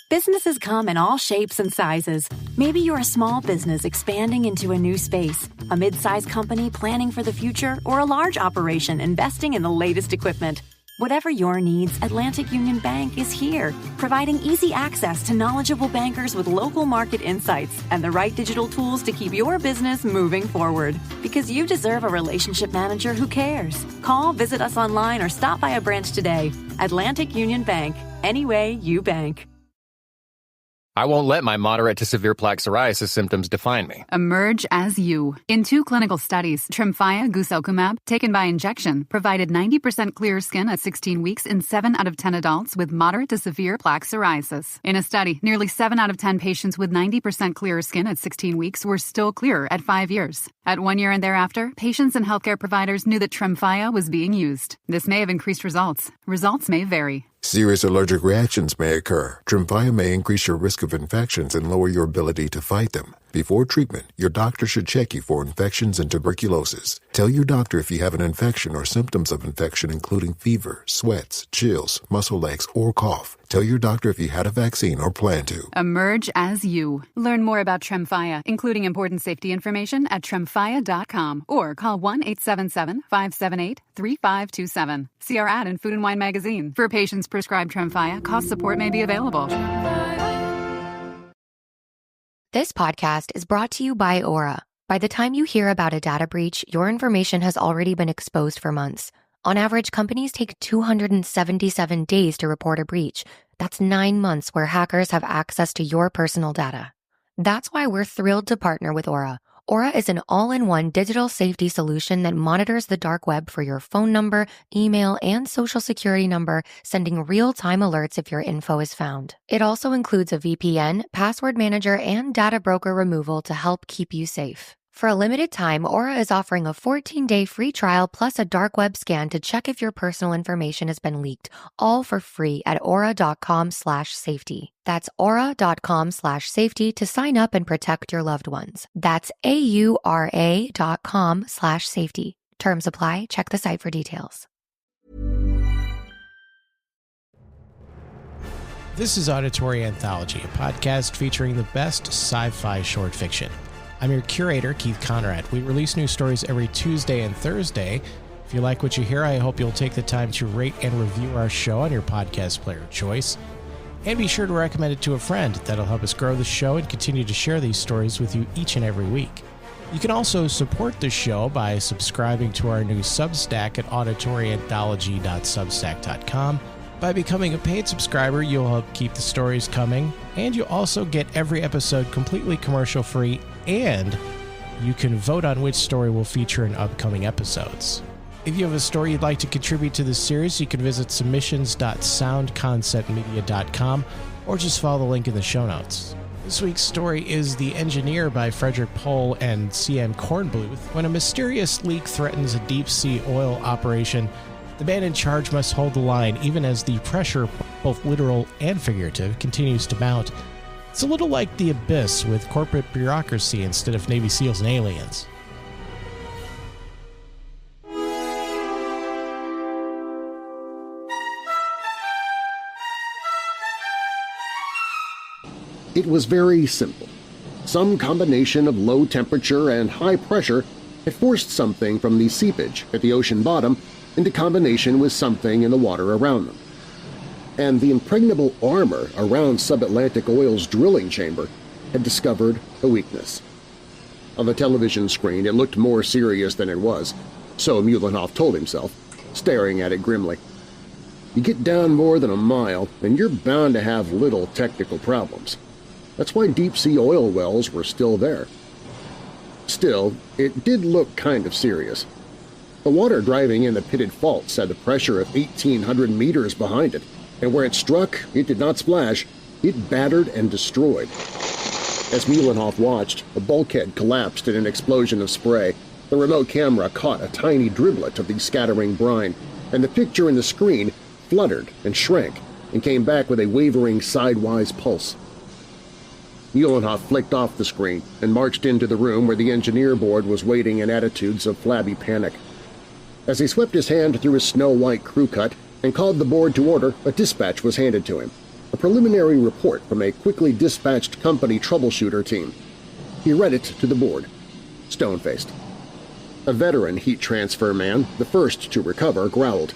Businesses come in all shapes and sizes. Maybe you're a small business expanding into a new space, a mid-sized company planning for the future, or a large operation investing in the latest equipment. Whatever your needs, Atlantic Union Bank is here, providing easy access to knowledgeable bankers with local market insights and the right digital tools to keep your business moving forward. Because you deserve a relationship manager who cares. Call, visit us online, or stop by a branch today. Atlantic Union Bank. Any way you bank. I won't let my moderate to severe plaque psoriasis symptoms define me. Emerge as you. In 2 clinical studies, Tremfya guselkumab, taken by injection, provided 90% clearer skin at 16 weeks in 7 out of 10 adults with moderate to severe plaque psoriasis. In a study, nearly 7 out of 10 patients with 90% clearer skin at 16 weeks were still clearer at 5 years. At 1 year and thereafter, patients and healthcare providers knew that Tremfya was being used. This may have increased results. Results may vary. Serious allergic reactions may occur. Tremfya may increase your risk of infections and lower your ability to fight them. Before treatment, your doctor should check you for infections and tuberculosis. Tell your doctor if you have an infection or symptoms of infection, including fever, sweats, chills, muscle aches, or cough. Tell your doctor if you had a vaccine or plan to. Emerge as you. Learn more about Tremfya, including important safety information, at tremfya.com or call 1-877-578-3527. See our ad in Food & Wine magazine. For patients prescribed Tremfya, cost support may be available. This podcast is brought to you by Aura. By the time you hear about a data breach, your information has already been exposed for months. On average, companies take 277 days to report a breach. That's 9 months where hackers have access to your personal data. That's why we're thrilled to partner with Aura. Aura is an all-in-one digital safety solution that monitors the dark web for your phone number, email, and social security number, sending real-time alerts if your info is found. It also includes a VPN, password manager, and data broker removal to help keep you safe. For a limited time, Aura is offering a 14-day free trial plus a dark web scan to check if your personal information has been leaked, all for free at aura.com/safety. That's aura.com/safety to sign up and protect your loved ones. That's AURA.com/safety. Terms apply. Check the site for details. This is Auditory Anthology, a podcast featuring the best sci-fi short fiction. I'm your curator, Keith Conrad. We release new stories every Tuesday and Thursday. If you like what you hear, I hope you'll take the time to rate and review our show on your podcast player of choice. And be sure to recommend it to a friend. That'll help us grow the show and continue to share these stories with you each and every week. You can also support the show by subscribing to our new Substack at auditoryanthology.substack.com. By becoming a paid subscriber, you'll help keep the stories coming, and you'll also get every episode completely commercial-free, and you can vote on which story will feature in upcoming episodes. If you have a story you'd like to contribute to this series, you can visit submissions.soundconceptmedia.com or just follow the link in the show notes. This week's story is The Engineer by Frederick Pohl and C.M. Kornbluth. When a mysterious leak threatens a deep-sea oil operation, the man in charge must hold the line even as the pressure, both literal and figurative, continues to mount. It's a little like The Abyss with corporate bureaucracy instead of Navy SEALs and aliens. It was very simple. Some combination of low temperature and high pressure had forced something from the seepage at the ocean bottom into combination with something in the water around them. And the impregnable armor around Subatlantic Oil's drilling chamber had discovered a weakness. On the television screen it looked more serious than it was, so Muhlenhoff told himself, staring at it grimly. You get down more than a mile and you're bound to have little technical problems. That's why deep-sea oil wells were still there. Still, it did look kind of serious. The water driving in the pitted faults had the pressure of 1,800 meters behind it, and where it struck, it did not splash, it battered and destroyed. As Muhlenhoff watched, a bulkhead collapsed in an explosion of spray. The remote camera caught a tiny driblet of the scattering brine, and the picture in the screen fluttered and shrank and came back with a wavering sidewise pulse. Muhlenhoff flicked off the screen and marched into the room where the engineer board was waiting in attitudes of flabby panic. As he swept his hand through his snow-white crew cut and called the board to order, a dispatch was handed to him. a preliminary report from a quickly dispatched company troubleshooter team. He read it to the board, stone-faced. A veteran heat transfer man, the first to recover, growled.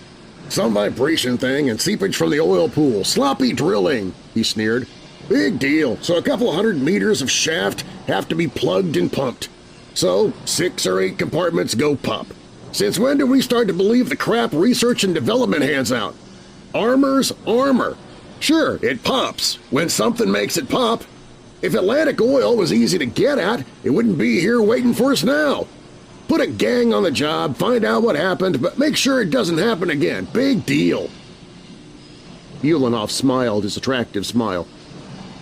"Some vibration thing and seepage from the oil pool. Sloppy drilling," he sneered. "Big deal, so a couple 100 meters of shaft have to be plugged and pumped. So 6 or 8 compartments go pop. Since when do we start to believe the crap research and development hands out? Armor's armor. Sure, it pops when something makes it pop. If Atlantic Oil was easy to get at, it wouldn't be here waiting for us now. Put a gang on the job, find out what happened, but make sure it doesn't happen again. Big deal." Ulanoff smiled his attractive smile.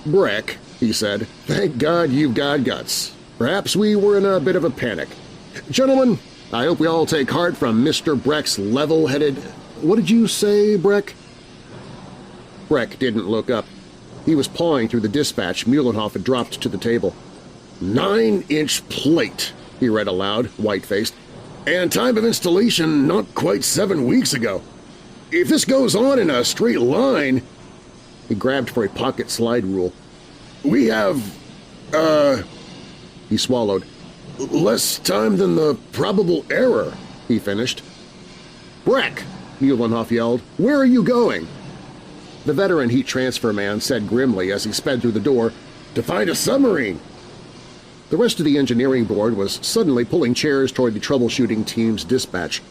"Breck," he said, "thank God you've got guts. Perhaps we were in a bit of a panic. Gentlemen, I hope we all take heart from Mr. Breck's level-headed— What did you say, Breck?" Breck didn't look up. He was pawing through the dispatch Muhlenhoff had dropped to the table. 9-inch plate, he read aloud, white-faced, and time of installation not quite 7 weeks ago. If this goes on in a straight line— He grabbed for a pocket slide rule. "We have, he swallowed. "Less time than the probable error," he finished. "Breck!" Muhlenhoff yelled. "Where are you going?" The veteran heat transfer man said grimly as he sped through the door, "To find a submarine." The rest of the engineering board was suddenly pulling chairs toward the troubleshooting team's dispatch.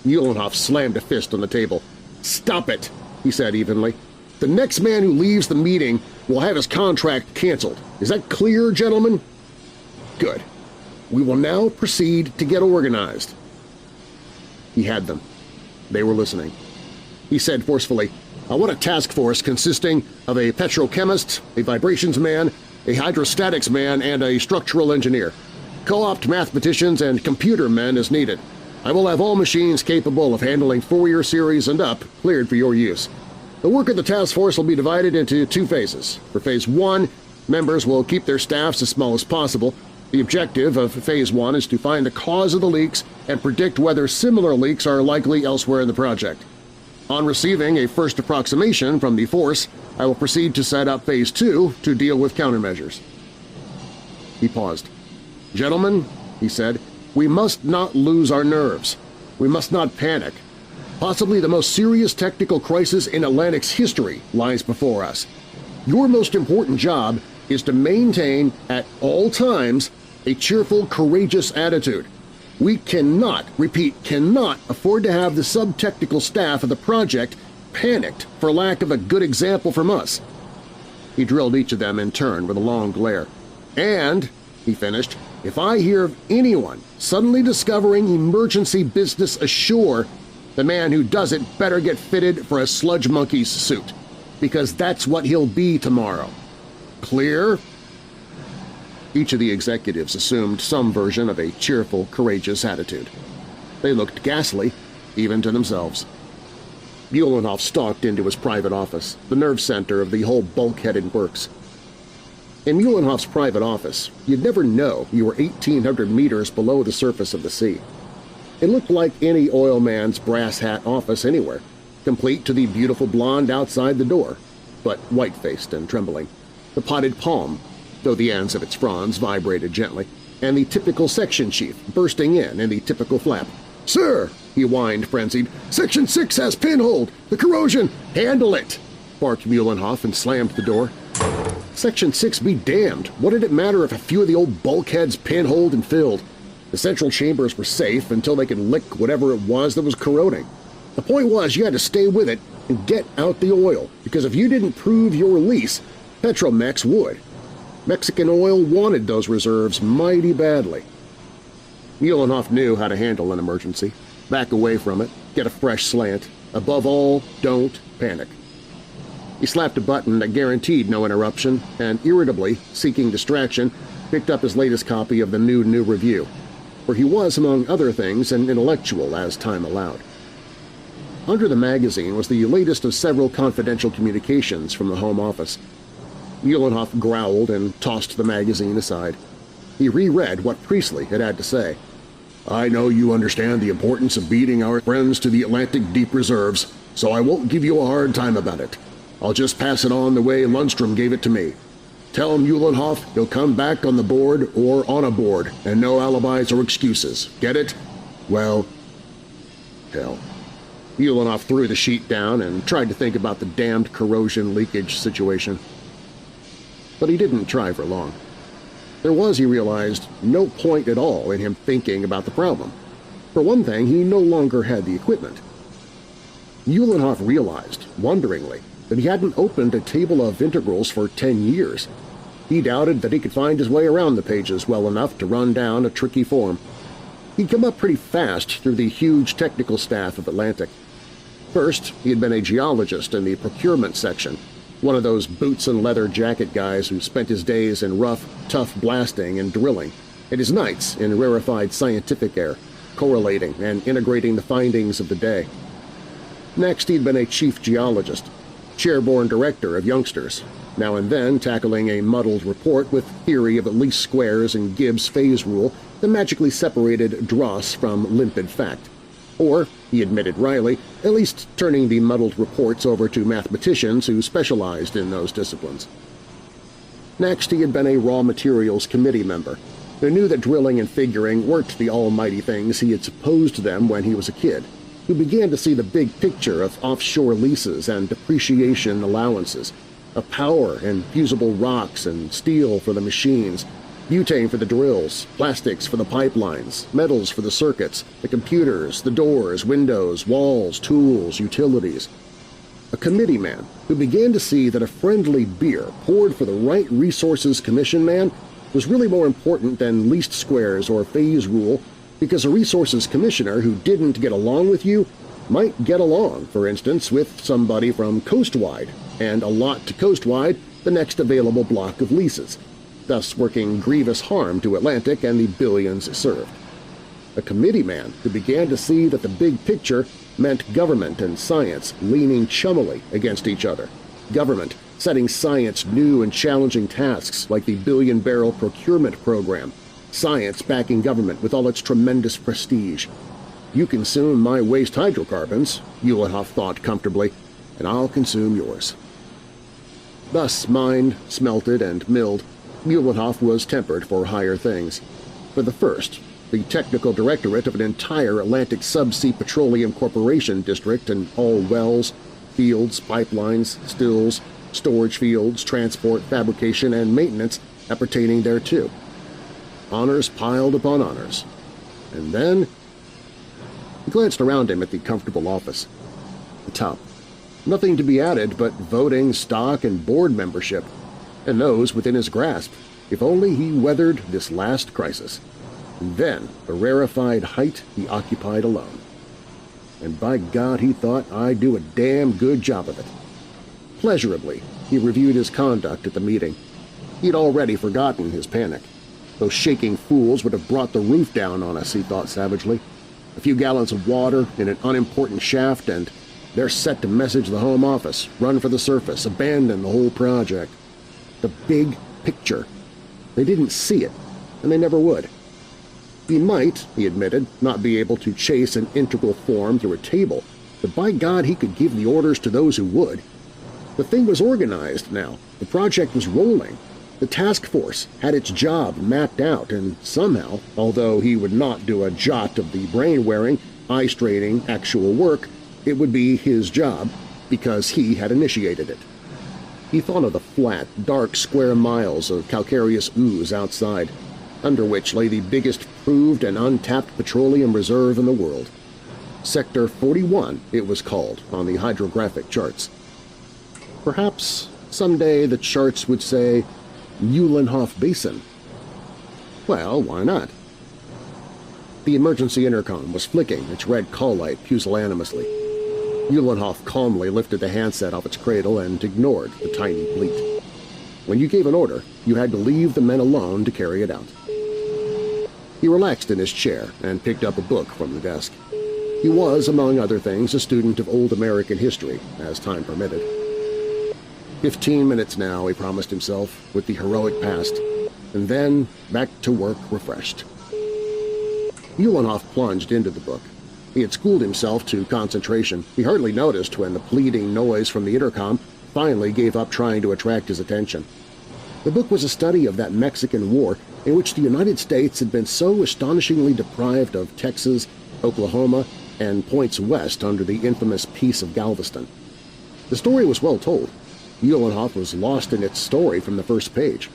Muhlenhoff slammed a fist on the table. "Stop it," he said evenly. "The next man who leaves the meeting will have his contract canceled. Is that clear, gentlemen?" "Good. We will now proceed to get organized." He had them. They were listening. He said forcefully, "I want a task force consisting of a petrochemist, a vibrations man, a hydrostatics man, and a structural engineer. Co-opt mathematicians and computer men as needed. I will have all machines capable of handling Fourier series and up cleared for your use. The work of the task force will be divided into 2 phases. For Phase 1, members will keep their staffs as small as possible. The objective of Phase 1 is to find the cause of the leaks and predict whether similar leaks are likely elsewhere in the project. On receiving a first approximation from the force, I will proceed to set up Phase 2 to deal with countermeasures." He paused. "Gentlemen," he said, "we must not lose our nerves. We must not panic. Possibly the most serious technical crisis in Atlantic's history lies before us. Your most important job is to maintain, at all times, a cheerful, courageous attitude. We cannot, repeat, cannot afford to have the sub-technical staff of the project panicked for lack of a good example from us." He drilled each of them in turn with a long glare. "And," he finished, "if I hear of anyone suddenly discovering emergency business ashore, the man who does it better get fitted for a sludge monkey's suit, because that's what he'll be tomorrow. Clear?" Each of the executives assumed some version of a cheerful, courageous attitude. They looked ghastly, even to themselves. Muhlenhoff stalked into his private office, the nerve center of the whole bulkheaded works. In Muhlenhoff's private office, you'd never know you were 1,800 meters below the surface of the sea. It looked like any oil man's brass hat office anywhere, complete to the beautiful blonde outside the door, but white-faced and trembling, the potted palm, though the ends of its fronds vibrated gently, and the typical section chief bursting in the typical flap. "Sir," he whined, frenzied, "Section 6 has pinholed! The corrosion! Handle it!" barked Muhlenhoff and slammed the door. Section 6 be damned! What did it matter if a few of the old bulkheads pinholed and filled? The central chambers were safe until they could lick whatever it was that was corroding. The point was you had to stay with it and get out the oil, because if you didn't prove your release, Petromex would. Mexican Oil wanted those reserves mighty badly. Muhlenhoff knew how to handle an emergency. Back away from it, get a fresh slant. Above all, don't panic. He slapped a button that guaranteed no interruption and, irritably, seeking distraction, picked up his latest copy of the New Review, where he was, among other things, an intellectual as time allowed. Under the magazine was the latest of several confidential communications from the Home Office. Muhlenhoff growled and tossed the magazine aside. He reread what Priestley had to say. "I know you understand the importance of beating our friends to the Atlantic deep reserves, so I won't give you a hard time about it. I'll just pass it on the way Lundstrom gave it to me. Tell Muhlenhoff he'll come back on the board or on a board, and no alibis or excuses. Get it? Well, hell. Muhlenhoff threw the sheet down and tried to think about the damned corrosion leakage situation. But he didn't try for long. There was, he realized, no point at all in him thinking about the problem. For one thing, he no longer had the equipment. Muhlenhoff realized, wonderingly, that he hadn't opened a table of integrals for 10 years. He doubted that he could find his way around the pages well enough to run down a tricky form. He'd come up pretty fast through the huge technical staff of Atlantic. First, he had been a geologist in the procurement section, one of those boots-and-leather jacket guys who spent his days in rough, tough blasting and drilling, and his nights in rarefied scientific air, correlating and integrating the findings of the day. Next, he'd been a chief geologist, chairborne director of youngsters, now and then tackling a muddled report with theory of at least squares and Gibbs' phase rule that magically separated dross from limpid fact. Or, he admitted wryly, at least turning the muddled reports over to mathematicians who specialized in those disciplines. Next, he had been a raw materials committee member who knew that drilling and figuring weren't the almighty things he had supposed them when he was a kid, who began to see the big picture of offshore leases and depreciation allowances, of power and fusible rocks and steel for the machines, butane for the drills, plastics for the pipelines, metals for the circuits, the computers, the doors, windows, walls, tools, utilities. A committee man who began to see that a friendly beer poured for the right resources commission man was really more important than least squares or phase rule, because a resources commissioner who didn't get along with you might get along, for instance, with somebody from Coastwide, and allot to Coastwide the next available block of leases, thus working grievous harm to Atlantic and the billions it served. A committee man who began to see that the big picture meant government and science leaning chummily against each other, government setting science new and challenging tasks like the billion-barrel procurement program, science backing government with all its tremendous prestige. You consume my waste hydrocarbons, Muhlenhoff thought comfortably, and I'll consume yours. Thus mined, smelted, and milled, Muhlenhoff was tempered for higher things. For the first, the technical directorate of an entire Atlantic Subsea Petroleum Corporation district and all wells, fields, pipelines, stills, storage fields, transport, fabrication, and maintenance appertaining thereto. Honors piled upon honors. And then he glanced around him at the comfortable office. The top. Nothing to be added but voting, stock, and board membership, and those within his grasp, if only he weathered this last crisis. And then the rarefied height he occupied alone. And by God, he thought I'd do a damn good job of it. Pleasurably, he reviewed his conduct at the meeting. He'd already forgotten his panic. Those shaking fools would have brought the roof down on us, he thought savagely. A few gallons of water in an unimportant shaft, and they're set to message the Home Office, run for the surface, abandon the whole project. The big picture. They didn't see it, and they never would. He might, he admitted, not be able to chase an integral form through a table, but by God he could give the orders to those who would. The thing was organized now. The project was rolling. The task force had its job mapped out, and somehow, although he would not do a jot of the brain-wearing, eye-straining actual work, it would be his job because he had initiated it. He thought of the flat, dark square miles of calcareous ooze outside, under which lay the biggest proved and untapped petroleum reserve in the world. Sector 41, it was called on the hydrographic charts. Perhaps someday the charts would say Muhlenhoff Basin. Well, why not? The emergency intercom was flicking its red call light pusillanimously. Muhlenhoff calmly lifted the handset off its cradle and ignored the tiny bleat. When you gave an order, you had to leave the men alone to carry it out. He relaxed in his chair and picked up a book from the desk. He was, among other things, a student of old American history, as time permitted. 15 minutes now, he promised himself, with the heroic past, and then back to work refreshed. Muhlenhoff plunged into the book. He had schooled himself to concentration. He hardly noticed when the pleading noise from the intercom finally gave up trying to attract his attention. The book was a study of that Mexican War in which the United States had been so astonishingly deprived of Texas, Oklahoma, and points west under the infamous Peace of Galveston. The story was well told. Uhlenhoff was lost in its story from the first page.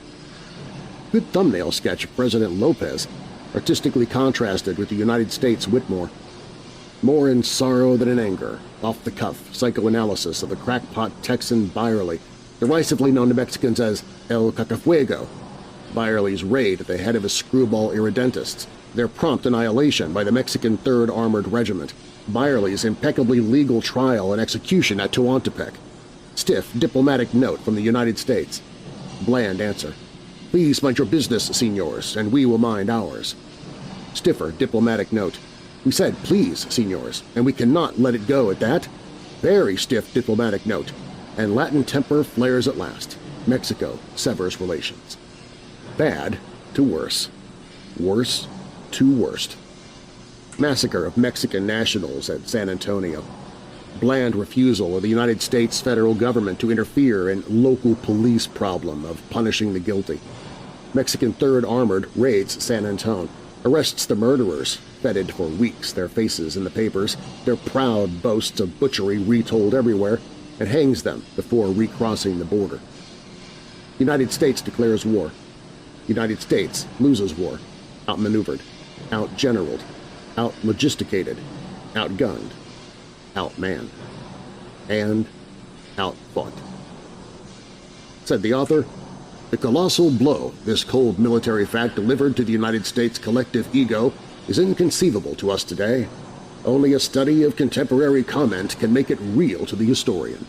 Good thumbnail sketch of President Lopez, artistically contrasted with the United States Whitmore. More in sorrow than in anger, off-the-cuff psychoanalysis of the crackpot Texan Byerly, derisively known to Mexicans as El Cacafuego. Byerly's raid at the head of his screwball irredentists, their prompt annihilation by the Mexican 3rd Armored Regiment, Byerly's impeccably legal trial and execution at Tehuantepec. Stiff diplomatic note from the United States. Bland answer. Please mind your business, senors, and we will mind ours. Stiffer diplomatic note. We said please, senors, and we cannot let it go at that. Very stiff diplomatic note. And Latin temper flares at last. Mexico severs relations. Bad to worse. Worse to worst. Massacre of Mexican nationals at San Antonio. Bland refusal of the United States federal government to interfere in local police problem of punishing the guilty. Mexican 3rd Armored raids San Antone, arrests the murderers, feted for weeks their faces in the papers, their proud boasts of butchery retold everywhere, and hangs them before recrossing the border. United States declares war. United States loses war, outmaneuvered, outgeneraled, out-logisticated, outgunned, outmanned, and outfought. Said the author, the colossal blow this cold military fact delivered to the United States collective ego is inconceivable to us today. Only a study of contemporary comment can make it real to the historian.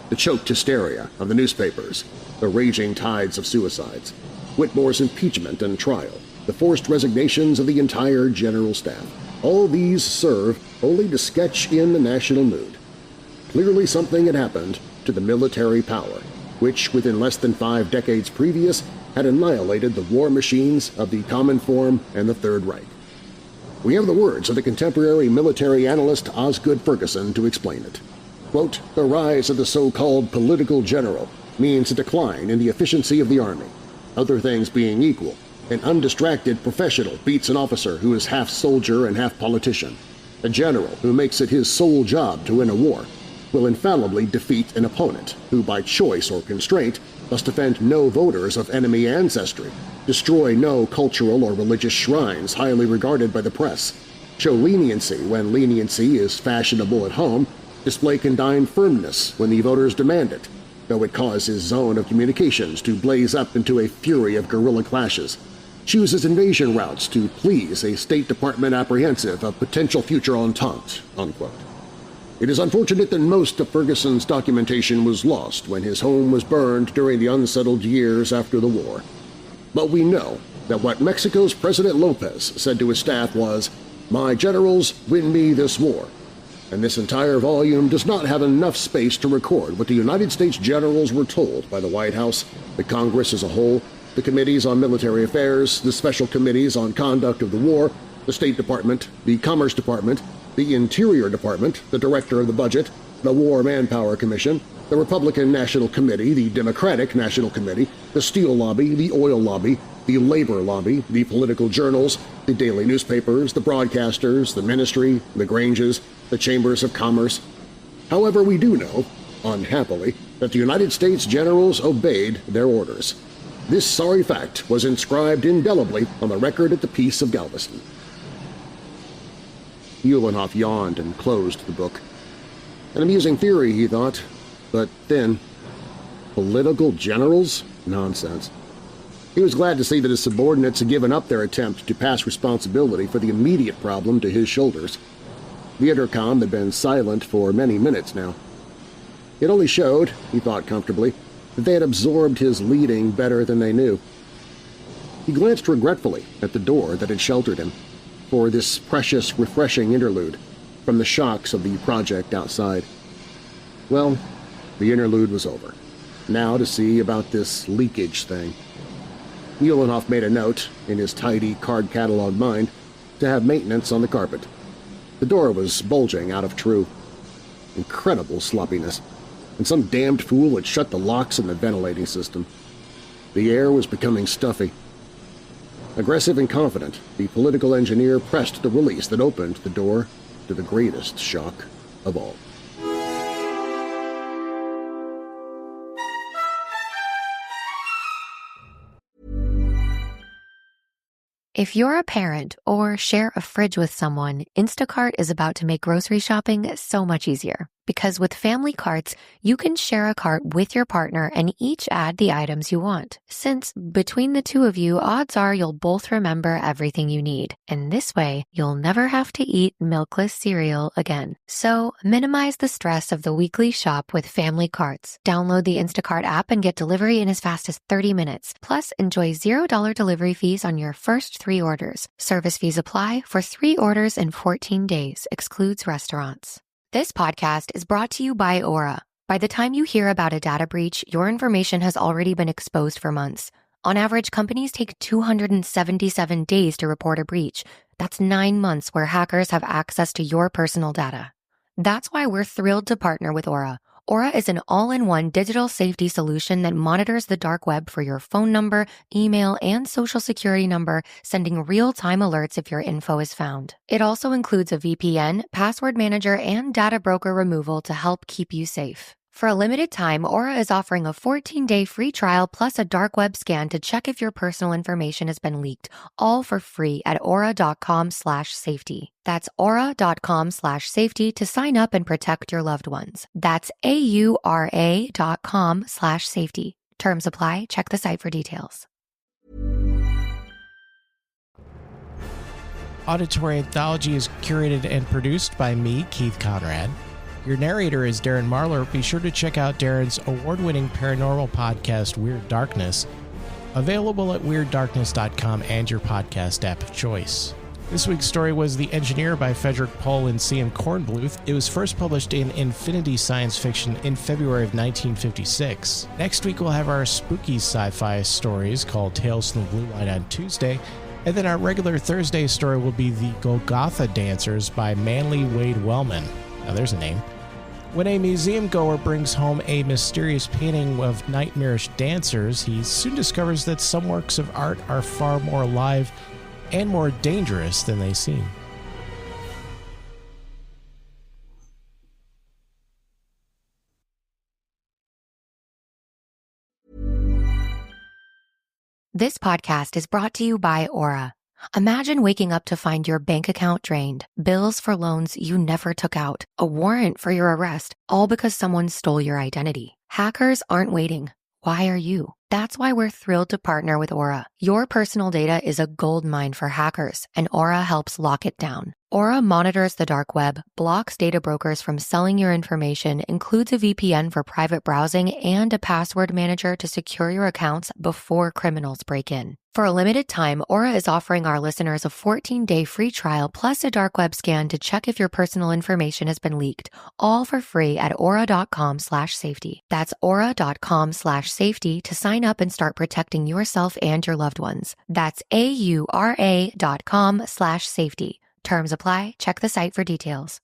The choked hysteria of the newspapers, the raging tides of suicides, Whitmore's impeachment and trial, the forced resignations of the entire general staff, all these serve only to sketch in the national mood. Clearly something had happened to the military power, which within less than 5 decades previous had annihilated the war machines of the Common Form and the Third Reich. We have the words of the contemporary military analyst Osgood Ferguson to explain it. Quote, the rise of the so-called political general means a decline in the efficiency of the army. Other things being equal, an undistracted professional beats an officer who is half soldier and half politician. A general who makes it his sole job to win a war will infallibly defeat an opponent who by choice or constraint must offend no voters of enemy ancestry, destroy no cultural or religious shrines highly regarded by the press, show leniency when leniency is fashionable at home, display condign firmness when the voters demand it, though it cause his zone of communications to blaze up into a fury of guerrilla clashes, chooses invasion routes to please a State Department apprehensive of potential future entente, unquote. It is unfortunate that most of Ferguson's documentation was lost when his home was burned during the unsettled years after the war. But we know that what Mexico's President Lopez said to his staff was, "My generals win me this war." And this entire volume does not have enough space to record what the United States generals were told by the White House, the Congress as a whole, the committees on military affairs, the special committees on conduct of the war, the State Department, the Commerce Department, the Interior Department, the Director of the Budget, the War Manpower Commission, the Republican National Committee, the Democratic National Committee, the Steel Lobby, the Oil Lobby, the Labor Lobby, the political journals, the daily newspapers, the broadcasters, the ministry, the Granges, the Chambers of Commerce. However, we do know, unhappily, that the United States generals obeyed their orders. This sorry fact was inscribed indelibly on the record at the Peace of Galveston. Uhlenhoff yawned and closed the book. An amusing theory, he thought, but then, political generals? Nonsense. He was glad to see that his subordinates had given up their attempt to pass responsibility for the immediate problem to his shoulders. The intercom had been silent for many minutes now. It only showed, he thought comfortably, that they had absorbed his leading better than they knew. He glanced regretfully at the door that had sheltered him for this precious, refreshing interlude from the shocks of the project outside. Well, the interlude was over. Now to see about this leakage thing. Uhlenhoff made a note, in his tidy, card-cataloged mind, to have maintenance on the carpet. The door was bulging out of true. Incredible sloppiness. and some damned fool had shut the locks in the ventilating system. The air was becoming stuffy. Aggressive and confident, the political engineer pressed the release that opened the door to the greatest shock of all. If you're a parent or share a fridge with someone, Instacart is about to make grocery shopping so much easier. Because with family carts, you can share a cart with your partner and each add the items you want. Since between the two of you, odds are you'll both remember everything you need. And this way, you'll never have to eat milkless cereal again. So minimize the stress of the weekly shop with family carts. Download the Instacart app and get delivery in as fast as 30 minutes. Plus, enjoy $0 delivery fees on your first 3 orders. Service fees apply for 3 orders in 14 days. Excludes restaurants. This podcast is brought to you by Aura. By the time you hear about a data breach, your information has already been exposed for months. On average, companies take 277 days to report a breach. That's 9 months where hackers have access to your personal data. That's why we're thrilled to partner with Aura. Aura is an all-in-one digital safety solution that monitors the dark web for your phone number, email, and social security number, sending real-time alerts if your info is found. It also includes a VPN, password manager, and data broker removal to help keep you safe. For a limited time, Aura is offering a 14-day free trial plus a dark web scan to check if your personal information has been leaked, all for free at aura.com/safety. That's aura.com/safety to sign up and protect your loved ones. That's aura.com/safety. Terms apply. Check the site for details. Auditory Anthology is curated and produced by me, Keith Conrad. Your narrator is Darren Marler. Be sure to check out Darren's award-winning paranormal podcast, Weird Darkness, available at weirddarkness.com and your podcast app of choice. This week's story was The Engineer by Frederick, Pohl, and C.M. Kornbluth. It was first published in Infinity Science Fiction in February of 1956. Next week, we'll have our spooky sci-fi stories called Tales from the Blue Line on Tuesday, and then our regular Thursday story will be The Golgotha Dancers by Manly Wade Wellman. Now there's a name. When a museum goer brings home a mysterious painting of nightmarish dancers, he soon discovers that some works of art are far more alive and more dangerous than they seem. This podcast is brought to you by Aura. Imagine waking up to find your bank account drained, bills for loans you never took out, a warrant for your arrest, all because someone stole your identity. Hackers aren't waiting. Why are you? That's why we're thrilled to partner with Aura. Your personal data is a goldmine for hackers, and Aura helps lock it down. Aura monitors the dark web, blocks data brokers from selling your information, includes a VPN for private browsing, and a password manager to secure your accounts before criminals break in. For a limited time, Aura is offering our listeners a 14-day free trial plus a dark web scan to check if your personal information has been leaked, all for free at aura.com/safety. That's aura.com/safety to sign up and start protecting yourself and your loved ones. That's aura.com/safety. Terms apply. Check the site for details.